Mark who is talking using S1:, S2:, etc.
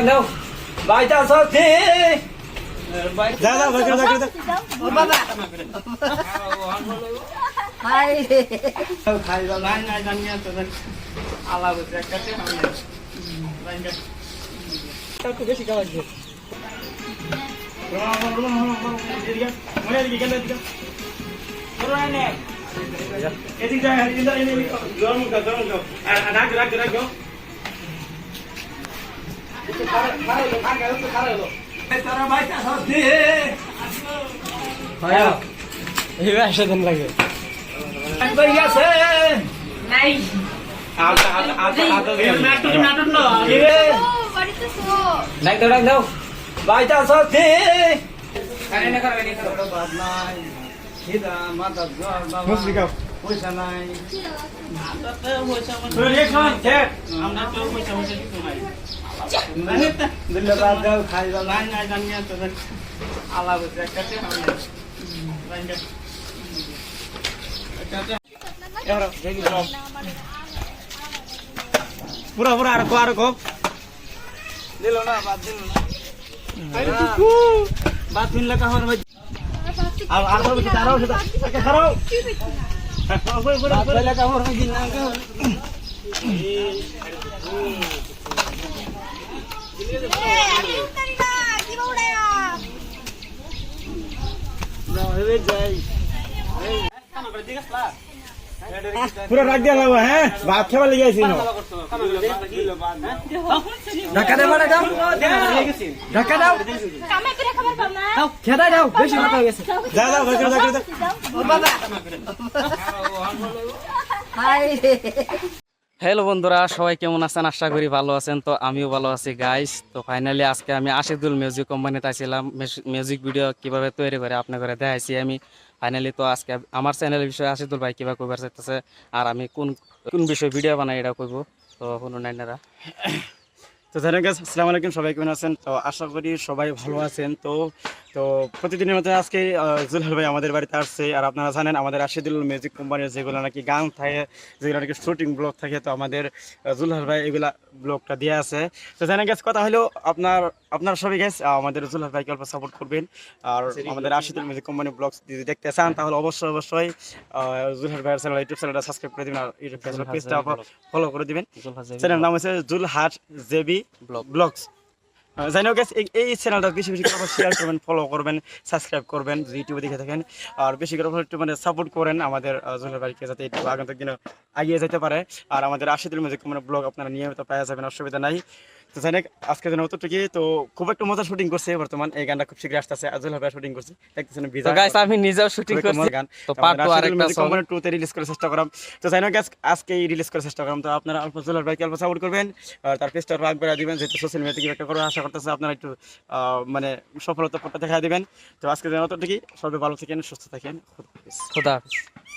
S1: দাও বাইটা সত্যি
S2: যাও যাও ভাই করে দাও
S3: ও বাবা হাই
S1: খাইবা নাই নাই জানিয়া তো আলা বসে কাটে আমি লাইনটা একটু বেশি খাওয়াইছে এদিকে যায় এদিকে গরম রাখ তোরা বাইটা সত্যি
S2: ভাইয়া এই ব্যবসা দিন লাগে
S1: একবার গেছে
S3: নাই
S1: নাটক না
S3: ও বাড়িতে শো
S1: ডাক দাও বাইটা সত্যি কারে না করবে নি তো বাদ নাই হিদা মাথা জোর বাবা
S2: মুসলিকা
S1: পয়সা নাই আমরা তো পয়সা আমরা তো পয়সা কিছু নাই ধন্যবাদ দাও খাইবা নাই নাই জানিয়া তো আলা বসে কাটে আমি লাইনটা
S2: পুরা পুরা আর কো
S1: দিল না বাদ দিল না বাদ দিন লাগা হর ভাই আর সব তারাও সেটা খারাও বাদ লাগা হর ভাই দিন না
S3: আমি উঠারি না কি বউড়ায়া
S1: না হবে যাই
S2: পুরা রাখ দিয়া লাগবে হ্যাঁ ভাত খাবার লেগে আইছি না ঢাকা দে মানে দাও ঢাকা দাও
S3: কামে করে খবর পাও না
S2: দাও খেদাই দাও বেশি কথা হয়ে গেছে যাও যাও ভাই করে দাও
S3: ও বাবা হাই
S4: হ্যালো বন্ধুরা, সবাই কেমন আছেন? আশা করি ভালো আছেন। তো আমিও ভালো আছি গাইস। তো ফাইনালি আজকে আমি আশিদুল মিউজিক কোম্পানিতে আসছিলাম। মিউজিক ভিডিও কিভাবে তৈরি করে আপনার করে দেখাইছি আমি ফাইনালি। তো আজকে আমার চ্যানেলের বিষয়ে আশিদুল ভাই কীভাবে কইবার চাইতেছে আর আমি কোন কোন বিষয়ে ভিডিও বানাই এটা কইব। তো কোনো নাইনারা
S2: তো জানেন গাইস, আসসালামু আলাইকুম, সবাই কেমন আছেন? তো আশা করি সবাই ভালো আছেন। তো প্রতিদিনের মতো আজকে জুলহাল ভাই আমাদের বাড়িতে আসছে। আর আপনারা জানেন আমাদের আশিদুল মিউজিক কোম্পানির যেগুলো নাকি গান থাকে, যেগুলো নাকি শুটিং ব্লগ থাকে, তো আমাদের জুলহাল ভাই এগুলা ব্লগটা দিয়ে আছে। তো জানেন গাইস, কথা হলো আপনারা সবাই গাইস আমাদের জুলহাল ভাইকে অল্প সাপোর্ট করবেন। আর আমাদের আশিদুল মিউজিক কোম্পানি ব্লগ যদি দেখতে চান তাহলে অবশ্যই জুলহাল ভাইয়ের চ্যানেল ইউটিউব চ্যানেলটা সাবস্ক্রাইব করে দিবেন আর ইউটিউব পেজটা ফলো করে দিবেন। চ্যানেলের নাম হচ্ছে জুলহাট জেবি ব্লগস। জানি হোক এই চ্যানেলটা বেশি বেশি করে শেয়ার করবেন, ফলো করবেন, সাবস্ক্রাইব করবেন যদি ইউটিউবে দেখে থাকেন। আর বেশি করে একটু মানে সাপোর্ট করেন আমাদের জুলহাল ভাইকে, যাতে একটু আগন্তুক দিনে এগিয়ে যেতে পারে। আর আমাদের আশিদুল মিউজিক কোম্পানি ব্লগ আপনারা নিয়মিত পাওয়া যাবেন, অসুবিধা নাই। তো জানি আজকে যেন অতটুকু তো খুব একটা মজা শুটিং করছে বর্তমান। এই গানটা খুব শীঘ্রই আসতেছে, জুলহাল ভাই শুটিং করছে, দেখতেছেন ভিজা
S4: গাইস আমি নিজেও শুটিং করছি।
S2: গান
S4: তো পার্ট 2 আরেকটা সং
S2: কোম্পানি 2 তে রিলিজ করার চেষ্টা করলাম। তো জানি গাইস আজকে রিলিজ করার চেষ্টা করলাম। তো আপনারা অল্প জুলহাল ভাইকে অল্প সাপোর্ট করবেন আর তার পেজটা রাগ করে দিবেন, যেহেতু সোশ্যাল মিডিয়াতে কি একটা করে আশা করতেছে আপনারা একটু মানে সফলতা দেখা দিবেন। তো আজকে যেন অতটুকু, সবাই ভালো থাকেন, সুস্থ থাকেন,
S4: খোদা হাফেজ।